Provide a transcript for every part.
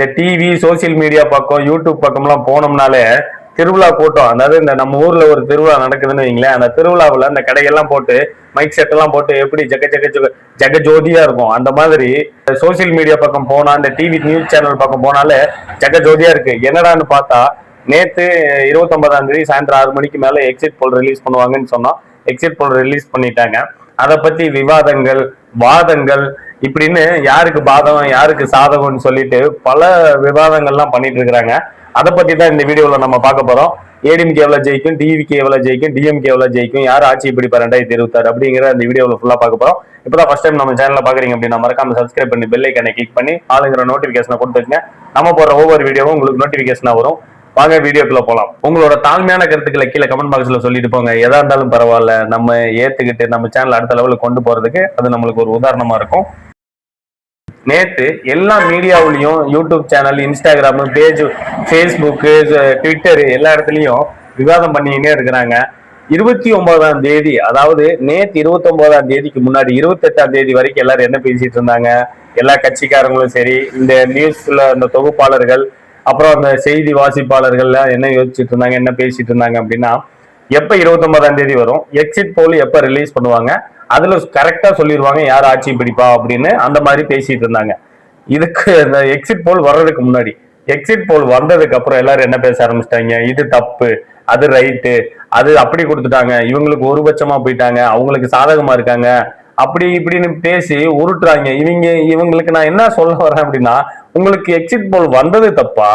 இந்த TV social media பக்கம் YouTube பக்கம்லாம் போனோம்னாலே திருவிழா கூட்டம். அதாவது இந்த நம்ம ஊர்ல ஒரு திருவிழா நடக்குதுன்னு வைங்களேன், அந்த திருவிழாவில் அந்த கடையெல்லாம் போட்டு மைக் செட் எல்லாம் போட்டு எப்படி ஜக ஜோதியா இருக்கும். அந்த மாதிரி சோசியல் மீடியா பக்கம் போனா, இந்த டிவி நியூஸ் சேனல் பக்கம் போனாலே ஜக ஜோதியா இருக்கு. என்னடான்னு பார்த்தா நேத்து 29ஆம் தேதி சாயந்தரம் 6 மணிக்கு மேல எக்ஸிட் போல் ரிலீஸ் பண்ணுவாங்கன்னு சொன்னோம். எக்ஸிட் போல் ரிலீஸ் பண்ணிட்டாங்க. அதை பத்தி விவாதங்கள், வாதங்கள், இப்படின்னு யாருக்கு பாதகம் யாருக்கு சாதகம்னு சொல்லிட்டு பல விவாதங்கள்லாம் பண்ணிட்டு இருக்கிறாங்க. அதை பத்தி தான் இந்த வீடியோல நம்ம பார்க்க போறோம். ஏடிஎம்கே எவ்வளவு ஜெயிக்கும், டிவிக்கு எவ்வளவு ஜெயிக்கும், டிஎம்கே எவ்வளவு ஜெயிக்கும், யார் ஆட்சி பிடிப்பார் 2026 அப்படிங்கிற இந்த வீடியோல ஃபுல்லா பார்க்க போறோம். இப்பதான் ஃபர்ஸ்ட் டைம் நம்ம சேனல்ல பாக்குறீங்க அப்படின்னா மறக்காம சப்ஸ்கிரைப் பண்ணி பெல் ஐக்கானை கிளிக் பண்ணி ஆளுங்கிற நோட்டிபிகேஷனை கொடுத்துருங்க. நம்ம போற ஒவ்வொரு வீடியோவும் உங்களுக்கு நோட்டிபிகேஷனா வரும். வாங்க வீடியோக்குள்ள போலாம். உங்களோட தாழ்மையான கருத்துக்களை கீழே கமெண்ட் பாக்ஸ்ல சொல்லிட்டு போங்க. எதா இருந்தாலும் பரவாயில்ல, நம்ம ஏத்துக்கிட்டு நம்ம சேனல் அடுத்த லெவலுக்கு கொண்டு போறதுக்கு அது நம்மளுக்கு ஒரு உதாரணமா இருக்கும். நேத்து எல்லா மீடியாவிலையும் YouTube channel, Instagram page, Facebook, Twitter எல்லா இடத்துலயும் விவாதம் பண்ணிக்கிட்டே இருக்கிறாங்க. 29ஆம் தேதி, அதாவது நேத்து 29ஆம் தேதிக்கு முன்னாடி 28ஆம் தேதி வரைக்கும் எல்லாரும் என்ன பேசிட்டு இருந்தாங்க, எல்லா கட்சிக்காரங்களும் சரி, இந்த நியூஸ்ல இந்த தொகுப்பாளர்கள், அப்புறம் அந்த செய்தி வாசிப்பாளர்கள் என்ன யோசிச்சுட்டு இருந்தாங்க, என்ன பேசிட்டு இருந்தாங்க அப்படின்னா, எப்ப 29ஆம் தேதி வரும், எக்ஸிட் போல் எப்ப ரிலீஸ் பண்ணுவாங்க, அதுல கரெக்டா சொல்லிடுவாங்க யார் ஆட்சி பிடிப்பா அப்படின்னு அந்த மாதிரி பேசிட்டு இருந்தாங்க. இதுக்கு இந்த எக்ஸிட் போல் வர்றதுக்கு முன்னாடி, எக்ஸிட் போல் வந்ததுக்கு அப்புறம் எல்லாரும் என்ன பேச ஆரம்பிச்சிட்டாங்க, இது தப்பு, அது ரைட்டு, அது அப்படி கொடுத்துட்டாங்க, இவங்களுக்கு ஒரு பட்சமா போயிட்டாங்க, அவங்களுக்கு சாதகமா இருக்காங்க, அப்படி இப்படின்னு பேசி உருட்டுறாங்க. இவங்களுக்கு நான் என்ன சொல்ல வரேன் அப்படின்னா, உங்களுக்கு எக்ஸிட் போல் வந்தது தப்பா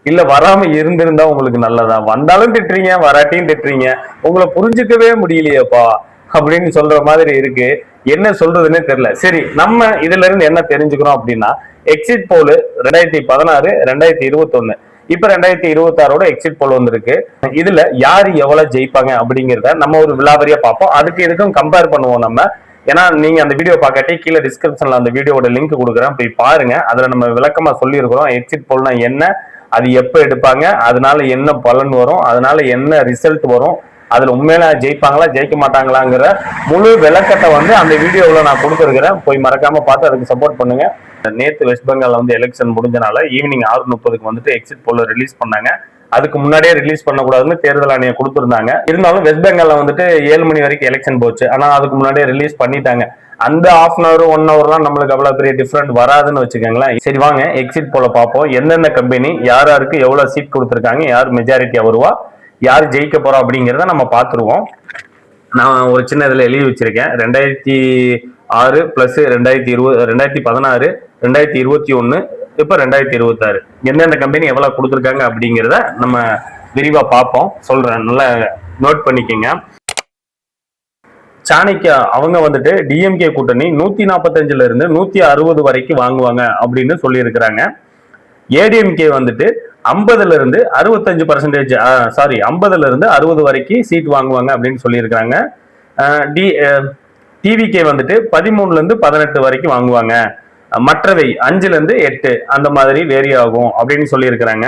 இல்ல வராம இருந்திருந்தா உங்களுக்கு நல்லதா? வந்தாலும் திட்டுறீங்க, வராட்டியும் திட்டுறீங்க, உங்களை புரிஞ்சுக்கவே முடியலையேப்பா அப்படின்னு சொல்ற மாதிரி இருக்கு. என்ன சொல்றதுன்னே தெரியல. சரி, நம்ம இதுல இருந்து என்ன தெரிஞ்சுக்கிறோம் அப்படின்னா, எக்ஸிட் போல் 2016, 2021, இப்ப 2026ஓட எக்ஸிட் போல் வந்திருக்கு. இதுல யாரு எவ்வளவு ஜெயிப்பாங்க அப்படிங்கிறத நம்ம ஒரு விலாவரியா பார்ப்போம். அதுக்கு இதுக்கும் கம்பேர் பண்ணுவோம் நம்ம. ஏன்னா நீங்க அந்த வீடியோ பார்க்காட்டி கீழே டிஸ்கிரிப்ஷன்ல அந்த வீடியோட லிங்க் கொடுக்குறேன், போய் பாருங்க. அதுல நம்ம விளக்கமா சொல்லியிருக்கிறோம் எக்ஸிட் போல்னா என்ன, அது எப்ப எடுப்பாங்க, அதனால என்ன பலன் வரும், அதனால என்ன ரிசல்ட் வரும், அதுல உண்மையில ஜெயிப்பாங்களா ஜெயிக்க மாட்டாங்களாங்கிற முழு விளக்கத்தை அந்த வீடியோவில் நான் கொடுத்துருக்கிறேன். போய் மறக்காம பார்த்து அதுக்கு சப்போர்ட் பண்ணுங்க. நேற்று வெஸ்ட் பெங்கால் எலெக்ஷன் முடிஞ்சனால ஈவினிங் 6:30க்கு எக்ஸிட் போல் ரிலீஸ் பண்ணாங்க. அதுக்கு முன்னாடியே ரிலீஸ் பண்ணக்கூடாதுன்னு தேர்தல் ஆணையம் கொடுத்துருந்தாங்க. இருந்தாலும் வெஸ்ட் பெங்கால்ல 7 மணி வரைக்கும் எலெக்ஷன் போச்சு. ஆனா அதுக்கு முன்னாடியே ரிலீஸ் பண்ணிட்டாங்க. அந்த ½ hour 1 hourலாம் நம்மளுக்கு அவ்வளவு பெரிய டிஃபரெண்ட் வராதுன்னு வச்சுக்கோங்களேன். சரி வாங்க எக்ஸிட் போல பார்ப்போம். எந்தெந்த கம்பெனி யார் யாருக்கு எவ்வளவு சீட் கொடுத்துருக்காங்க, யார் மெஜாரிட்டியா வருவா, யார் ஜெயிக்க போறோம் அப்படிங்கிறத நம்ம பார்த்துருவோம். நான் ஒரு சின்ன இதில் எழுதி வச்சிருக்கேன். 2006 பிளஸ் 2020, 2016, 2021, இப்போ 2026 எந்தெந்த கம்பெனி எவ்வளவு கொடுத்துருக்காங்க அப்படிங்கிறத நம்ம விரிவா பார்ப்போம். சொல்றேன், நல்லா நோட் பண்ணிக்கோங்க. சாணக்கியா அவங்க டிஎம்கே கூட்டணி 145ல இருந்து 160 வரைக்கும் வாங்குவாங்க அப்படின்னு சொல்லி இருக்கிறாங்க. ஏடிஎம்கே 50ல இருந்து 65%, சாரி 50ல இருந்து 60 வரைக்கும் சீட் வாங்குவாங்க அப்படின்னு சொல்லி இருக்கிறாங்க. டிவிகே 13ல இருந்து 18 வரைக்கும் வாங்குவாங்க. மற்றவை 5ல இருந்து 8 அந்த மாதிரி வேரி ஆகும் அப்படின்னு சொல்லி இருக்கிறாங்க.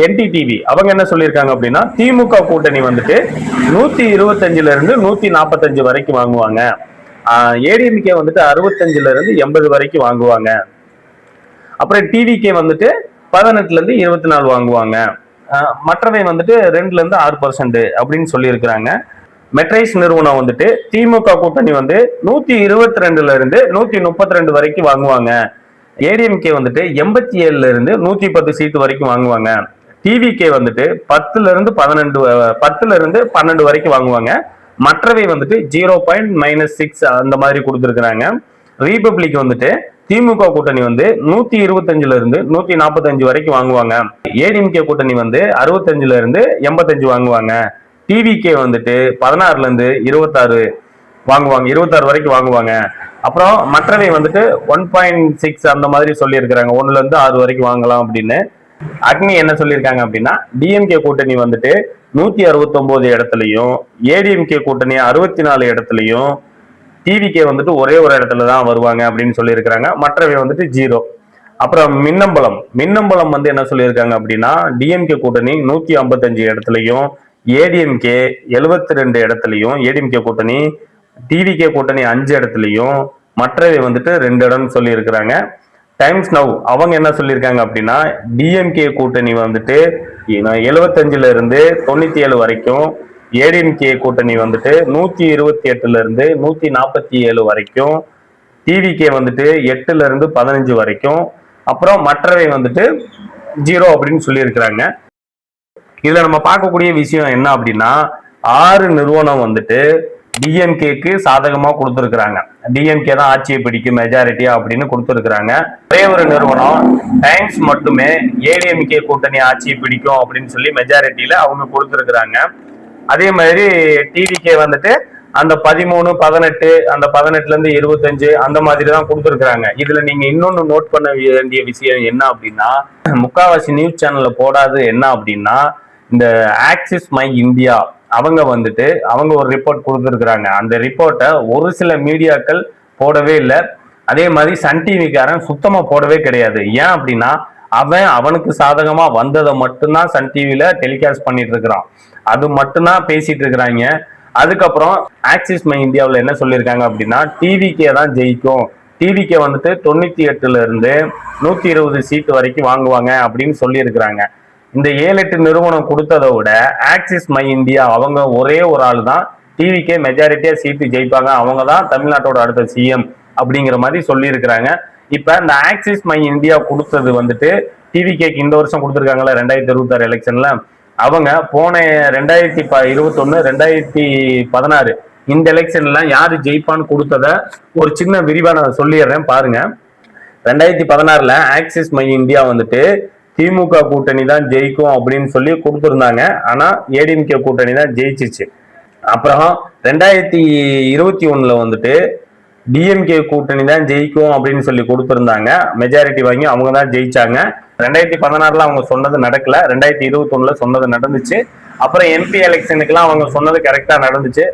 என்டிடிவி அவங்க என்ன சொல்லியிருக்காங்க அப்படின்னா, திமுக கூட்டணி 125ல இருந்து 145 வரைக்கும் வாங்குவாங்க. ஏடிஎம்கே 65ல இருந்து 80 வரைக்கும் வாங்குவாங்க. அப்புறம் டிவிகே 18ல இருந்து 24 வாங்குவாங்க. மற்றவை 2ல இருந்து 6% அப்படின்னு சொல்லி இருக்கிறாங்க. மெட்ரைஸ் நிறுவனம் திமுக கூட்டணி 122ல இருந்து 132 வரைக்கும் வாங்குவாங்க. ஏடிஎம்கே 87ல இருந்து 110 சீட்டு வரைக்கும் வாங்குவாங்க. டிவிகே 10ல இருந்து 12 வரைக்கும் வாங்குவாங்க. மற்றவை 0.-6 அந்த மாதிரி கொடுத்துருக்காங்க. ரிபப்ளிக் திமுக கூட்டணி 125ல இருந்து 145 வரைக்கும் வாங்குவாங்க. ஏடிஎம்கே கூட்டணி 65ல இருந்து 85 வாங்குவாங்க. டிவிகே 16ல இருந்து 26 வாங்குவாங்க, 26 வரைக்கும் வாங்குவாங்க. அப்புறம் மற்றவை 1.6 அந்த மாதிரி சொல்லி இருக்கிறாங்க, 1ல இருந்து 6 வரைக்கும் வாங்கலாம் அப்படின்னு. அக்னி என்ன சொல்லியிருக்காங்க அப்படின்னா, டிஎம்கே கூட்டணி 169 இடத்துலையும், ஏடிஎம்கே கூட்டணி 64 இடத்துலையும், டிவிகே ஒரே ஒரு இடத்துல தான் வருவாங்க அப்படின்னு சொல்லி இருக்கிறாங்க. மற்றவை 0. அப்புறம் மின்னம்பலம் என்ன சொல்லியிருக்காங்க அப்படின்னா, டிஎம்கே கூட்டணி 155 இடத்துலையும், ஏடிஎம்கே 72 இடத்துலையும், ஏடிஎம்கே கூட்டணி, டிவிகே கூட்டணி 5 இடத்துலையும், மற்றவை 2 இடம் சொல்லி இருக்கிறாங்க. டைம்ஸ் நவ் அவங்க என்ன சொல்லியிருக்காங்க அப்படின்னா, டிஎம்கே கூட்டணி வந்துட்டு 75ல இருந்து 97 வரைக்கும், ஏடிஎம்கே கூட்டணி வந்துட்டு 128ல இருந்து 147 வரைக்கும், டிவிகே வந்துட்டு 8ல இருந்து 15 வரைக்கும், அப்புறம் மற்றவை வந்துட்டு 0 அப்படின்னு சொல்லியிருக்கிறாங்க. இதுல நம்ம பார்க்கக்கூடிய விஷயம் என்ன அப்படின்னா, 6 நிறுவனம் வந்துட்டு டிஎம்கேக்கு சாதகமா கொடுத்துருக்காங்க. டிஎம்கே தான் ஆட்சியை பிடிக்கும் மெஜாரிட்டியா அப்படின்னு கொடுத்துருக்காங்க. ஒரே ஒரு நிறுவனம் டைம்ஸ் மட்டுமே ஏடிஎம்கே கூட்டணி ஆட்சியை பிடிக்கும் அப்படின்னு சொல்லி மெஜாரிட்டியில அவங்க கொடுத்துருக்காங்க. அதே மாதிரி டிவிகே வந்துட்டு அந்த 13, 18, அந்த 18ல இருந்து 25 அந்த மாதிரி தான் கொடுத்துருக்காங்க. இதுல நீங்க இன்னொன்னு நோட் பண்ண வேண்டிய விஷயம் என்ன அப்படின்னா, முக்காவாசி நியூஸ் சேனல்ல போடாது என்ன அப்படின்னா, இந்த ஆக்சிஸ் மை இந்தியா அவங்க வந்துட்டு அவங்க ஒரு ரிப்போர்ட் கொடுத்துருக்குறாங்க. அந்த ரிப்போர்ட்டை ஒரு சில மீடியாக்கள் போடவே இல்லை. அதே மாதிரி சன் டிவிக்காரன் சுத்தமா போடவே கிடையாது. ஏன் அப்படின்னா, அவனுக்கு சாதகமா வந்ததை மட்டும்தான் சன் டிவில டெலிகாஸ்ட் பண்ணிட்டு இருக்கிறான். அது மட்டும்தான் பேசிட்டு இருக்கிறாங்க. அதுக்கப்புறம் ஆக்சிஸ் மை இந்தியாவில் என்ன சொல்லியிருக்காங்க அப்படின்னா, டிவிக்கே தான் ஜெயிக்கும், டிவிக்கே வந்துட்டு 98ல இருந்து 120 சீட்டு வரைக்கும் வாங்குவாங்க அப்படின்னு சொல்லியிருக்கிறாங்க. இந்த 7-8 நிறுவனம் கொடுத்ததை விட ஆக்சிஸ் மை இந்தியா அவங்க ஒரே ஒரு ஆள் தான் டிவிக்கே மெஜாரிட்டியா சீட்டு ஜெயிப்பாங்க, அவங்க தான் தமிழ்நாட்டோட அடுத்த சிஎம் அப்படிங்கிற மாதிரி சொல்லியிருக்கிறாங்க. இப்ப இந்த ஆக்சிஸ் மை இந்தியா கொடுத்தது வந்துட்டு டிவிகேக்கு இந்த வருஷம் கொடுத்துருக்காங்கல்ல 2026 எலெக்ஷன்ல, அவங்க போன 2021, 2016 இந்த எலெக்ஷன்ல யாரு ஜெயிப்பான்னு கொடுத்தத ஒரு சின்ன விரிவா நான் சொல்லிடுறேன் பாருங்க. 2016ல ஆக்சிஸ் மை இந்தியா வந்துட்டு திமுக கூட்டணி தான் ஜெயிக்கும் அப்படின்னு சொல்லி கொடுத்துருந்தாங்க. ஆனா ஏடிஎம்கே கூட்டணி தான் ஜெயிச்சிச்சு. அப்புறம் 2021ல வந்துட்டு டிஎம்கே கூட்டணி தான் ஜெயிக்கும் அப்படின்னு சொல்லி கொடுத்துருந்தாங்க. மெஜாரிட்டி வாங்கி அவங்க தான் ஜெயிச்சாங்க. 2016ல அவங்க சொன்னது நடக்கல, 2021ல சொன்னது நடந்துச்சு. அப்புறம் எம்பி எலெக்ஷனுக்குலாம் அவங்க சொன்னது கரெக்டா நடந்துச்சு.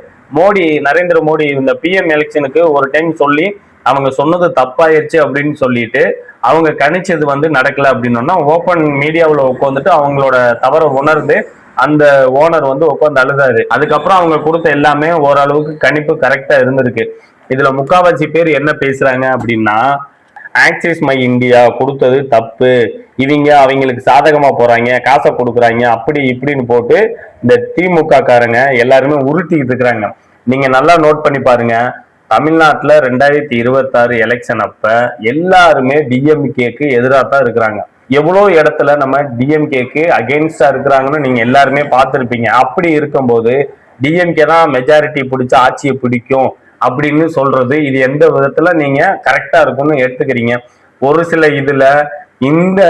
நரேந்திர மோடி இந்த பிஎம் எலெக்ஷனுக்கு ஒரு டைம் சொல்லி அவங்க சொன்னது தப்பாயிருச்சு அப்படின்னு சொல்லிட்டு அவங்க கணிச்சது வந்து நடக்கல அப்படின்னா ஓப்பன் மீடியாவில் உட்காந்துட்டு அவங்களோட தவறை உணர்ந்து அந்த ஓனர் வந்து உட்காந்து அழுதாரு. அதுக்கப்புறம் அவங்க கொடுத்த எல்லாமே ஓரளவுக்கு கணிப்பு கரெக்டா இருந்திருக்கு. இதுல முக்காவாசி பேர் என்ன பேசுறாங்க அப்படின்னா, ஆக்சிஸ் மை இந்தியா கொடுத்தது தப்பு, இவங்க அவங்களுக்கு சாதகமா போறாங்க, காசை கொடுக்குறாங்க, அப்படி இப்படின்னு போட்டு இந்த திமுக காரங்க எல்லாருமே உருட்டிக்கிட்டு இருக்கிறாங்க. நீங்க நல்லா நோட் பண்ணி பாருங்க, தமிழ்நாட்டுல 2026 எலெக்ஷன் அப்ப எல்லாருமே டிஎம்கேக்கு எதிராக தான் இருக்கிறாங்க. எவ்வளோ இடத்துல நம்ம டிஎம்கேக்கு அகெயின்ஸ்டா இருக்கிறாங்கன்னு நீங்க எல்லாருமே பார்த்துருப்பீங்க. அப்படி இருக்கும்போது டிஎம்கே தான் மெஜாரிட்டி பிடிச்ச ஆட்சியை பிடிக்கும் அப்படின்னு சொல்றது இது எந்த விதத்துல நீங்க கரெக்டா இருக்கும்னு எடுத்துக்கிறீங்க? ஒரு சில இதுல இந்த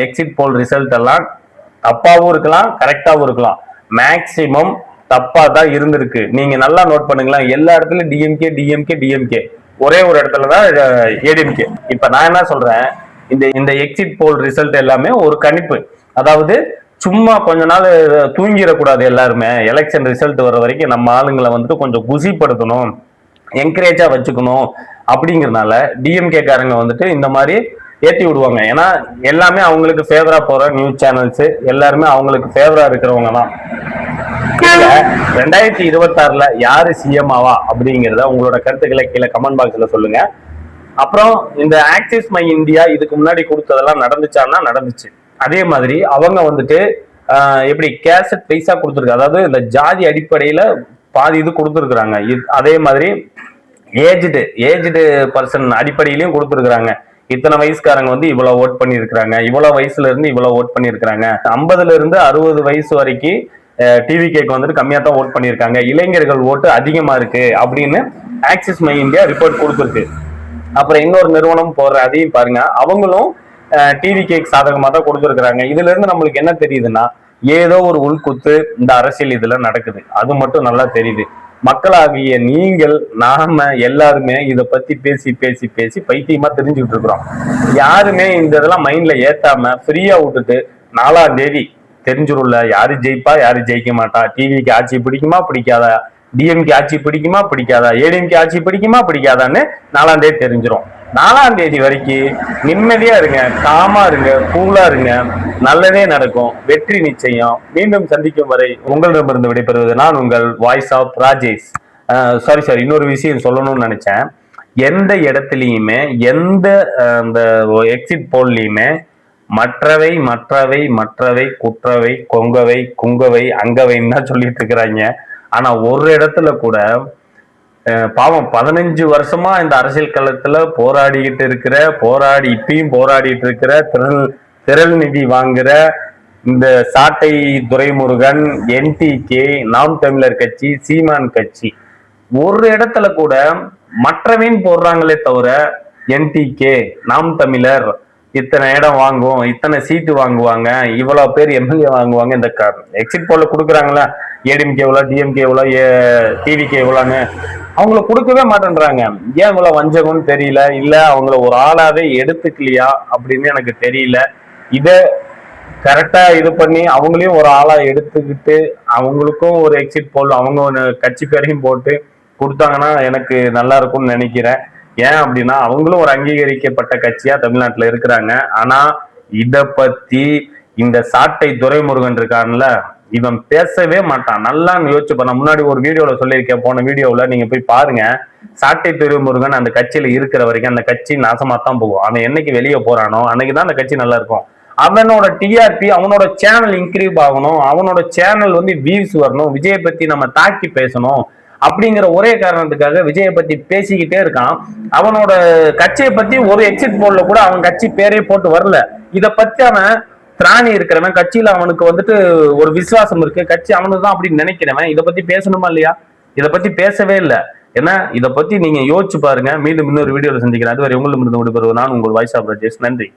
எக்ஸிட் போல் ரிசல்ட் எல்லாம் தப்பாவும் இருக்கலாம், கரெக்டாவும் இருக்கலாம். மேக்சிமம் தப்பா தான் இருந்திருக்கு. நீங்க நல்லா நோட் பண்ணுங்களேன், எல்லா இடத்துலயும் டிஎம்கே டிஎம்கே டிஎம்கே, ஒரே ஒரு இடத்துலதான் ஏடிஎம்கே. இப்ப நான் என்ன சொல்றேன், இந்த எக்ஸிட் போல் ரிசல்ட் எல்லாமே ஒரு கணிப்பு. அதாவது சும்மா கொஞ்ச நாள் தூங்கிடக்கூடாது. எல்லாருமே எலெக்ஷன் ரிசல்ட் வர வரைக்கும் நம்ம ஆளுங்களை வந்துட்டு கொஞ்சம் குசிப்படுத்தணும், என்கரேஜா வச்சுக்கணும். அப்படிங்கிறதுனால டிஎம்கே காரங்க வந்துட்டு இந்த மாதிரி ஏற்றி விடுவாங்க. ஏன்னா எல்லாமே அவங்களுக்கு ஃபேவரா போற நியூஸ் சேனல்ஸ் எல்லாருமே அவங்களுக்கு ஃபேவரா இருக்கிறவங்க தான். 2026ல யாரு சிஎம் ஆவா அப்படிங்கிறத உங்களோட கருத்துக்களை கீழே கமெண்ட் பாக்ஸ்ல சொல்லுங்க. அப்புறம் இந்த ஆக்சிஸ் மை இந்தியா இதுக்கு முன்னாடி கொடுத்ததெல்லாம் நடந்துச்சான்னா நடந்துச்சு. அதே மாதிரி அவங்க வந்துட்டு எப்படி கேசட் பைசா கொடுத்துருக்கு, அதாவது இந்த ஜாதி அடிப்படையில பாதி இது கொடுத்துருக்குறாங்க. அதே மாதிரி ஏஜ்டு பர்சன் அடிப்படையிலையும் கொடுத்துருக்குறாங்க. இத்தனை வயசுக்காரங்க வந்து இவ்வளவு ஓட் பண்ணியிருக்கிறாங்க, இவ்வளவு வயசுல இருந்து இவ்வளவு ஓட் பண்ணியிருக்கிறாங்க, 50ல இருந்து 60 வயசு வரைக்கும் டிவிகேக்கு வந்துட்டு கம்மியா தான் ஓட் பண்ணியிருக்காங்க, இளைஞர்கள் ஓட்டு அதிகமா இருக்கு அப்படின்னு ஆக்சிஸ் மை இந்தியா ரிப்போர்ட் கொடுத்துருக்கு. அப்புறம் இன்னொரு நிறுவனம் போடுற அதையும் பாருங்க, அவங்களும் டிவிகேக்கு சாதகமா தான் கொடுத்துருக்காங்க. இதுல இருந்து நம்மளுக்கு என்ன தெரியுதுன்னா, ஏதோ ஒரு உள்குத்து இந்த அரசியல் இதுல நடக்குது, அது மட்டும் நல்லா தெரியுது. மக்களாகிய நீங்கள் நாம எல்லாருமே இதை பத்தி பேசி பேசி பேசி பைத்தியமா தெரிஞ்சுக்கிட்டு இருக்கிறோம். யாருமே இந்த இதெல்லாம் மைண்ட்ல ஏத்தாம ஃப்ரீயா விட்டுட்டு 4ஆம் தேதி தெரிஞ்சிரும்ல யாரு ஜெயிப்பா யாரு ஜெயிக்க மாட்டா, டிவிக்கு ஆட்சி பிடிக்குமா பிடிக்காதா, டிஎம்கே ஆட்சி பிடிக்குமா பிடிக்காதா, ஏடிஎம்கே ஆட்சி பிடிக்குமா பிடிக்காதான்னு 4ஆம் தேதி தெரிஞ்சிடும். 4ஆம் தேதி வரைக்கும் நிம்மதியா இருங்க, காமா இருங்க, கூலா இருங்க, நல்லதே நடக்கும், வெற்றி நிச்சயம். மீண்டும் சந்திக்கும் வரை உங்களிடமிருந்து விடைபெறுவது நான் உங்கள் வாய்ஸ் ஆஃப் ராஜேஷ். சாரி இன்னொரு விஷயம் சொல்லணும்னு நினைச்சேன். எந்த இடத்துலயுமே எந்த அந்த எக்ஸிட் போல்லையுமே மற்றவை மற்றவை மற்றவை குற்றவை கொங்கவை குங்கவை அங்கவைன்னு தான் சொல்லிட்டு இருக்கிறாங்க. ஆனா ஒரு இடத்துல கூட பாவம் 15 வருஷமா இந்த அரசியல் களத்துல போராடி இப்பயும் போராடிட்டு இருக்கிற திரள் நிதி வாங்குற இந்த சாட்டை துரைமுருகன், என்டிகே, நாம் தமிழர் கட்சி, சீமான் கட்சி ஒரு இடத்துல கூட மற்றவின் போடுறாங்களே தவிர என்டிகே, நாம் தமிழர் இத்தனை இடம் வாங்குவோம், இத்தனை சீட்டு வாங்குவாங்க, இவ்வளவு பேர் எம்எல்ஏ வாங்குவாங்க, இந்த எக்ஸிட் போல கொடுக்குறாங்களா ஏடிஎம்கே எவ்வளோ, டிஎம்கே எவ்வளோ, டிவிகே எவ்வளோன்னு அவங்கள கொடுக்கவே மாட்டேன்றாங்க. ஏன் இவ்வளவு வஞ்சகம்னு தெரியல, இல்ல அவங்கள ஒரு ஆளாவே எடுத்துக்கலையா அப்படின்னு எனக்கு தெரியல. இத கரெக்டா இது பண்ணி அவங்களையும் ஒரு ஆளா எடுத்துக்கிட்டு அவங்களுக்கும் ஒரு எக்ஸிட் போல் அவங்க கட்சி பேரையும் போட்டு கொடுத்தாங்கன்னா எனக்கு நல்லா இருக்கும்னு நினைக்கிறேன். ஏன் அப்படின்னா அவங்களும் ஒரு அங்கீகரிக்கப்பட்ட கட்சியா தமிழ்நாட்டுல இருக்கிறாங்க. ஆனா இத பத்தி இந்த சாட்டை துரைமுருகன் இருக்கான்ல, இவன் பேசவே மாட்டான். நல்லா யோசிச்சு பண்ண முன்னாடி ஒரு வீடியோல சொல்லியிருக்கேன், போன வீடியோல நீங்க போய் பாருங்க. சாட்டை துரைமுருகன் அந்த கட்சியில இருக்கிற வரைக்கும் அந்த கட்சி நாசமா தான் போகும். அவன் என்னைக்கு வெளியே போறானோ அன்னைக்குதான் அந்த கட்சி நல்லா இருக்கும். அவனோட டிஆர்பி, அவனோட சேனல் இன்க்ரீவ் ஆகணும், அவனோட சேனல் வியூஸ் வரணும், விஜயை பத்தி நம்ம தாக்கி பேசணும் அப்படிங்கிற ஒரே காரணத்துக்காக விஜயை பத்தி பேசிக்கிட்டே இருக்கான். அவனோட கட்சியை பத்தி ஒரு எக்ஸிட் போல்ல கூட அவன் கட்சி பேரே போட்டு வரல. இத பத்தி அவன் திராணி இருக்கிறவன், கட்சியில அவனுக்கு ஒரு விசுவாசம் இருக்கு, கட்சி அவனுக்கு தான் அப்படின்னு நினைக்கிறவன் இதை பத்தி பேசணுமா இல்லையா? இதை பத்தி பேசவே இல்லை. ஏன்னா இதை பத்தி நீங்க யோசிச்சு பாருங்க. மீண்டும் இன்னொரு வீடியோல சந்திக்கிறேன். அதுவரை உங்களிடம் விடுபெறுவது நான் உங்கள் வாய்ஸ் ஆஃப் ராஜேஷ். நன்றி.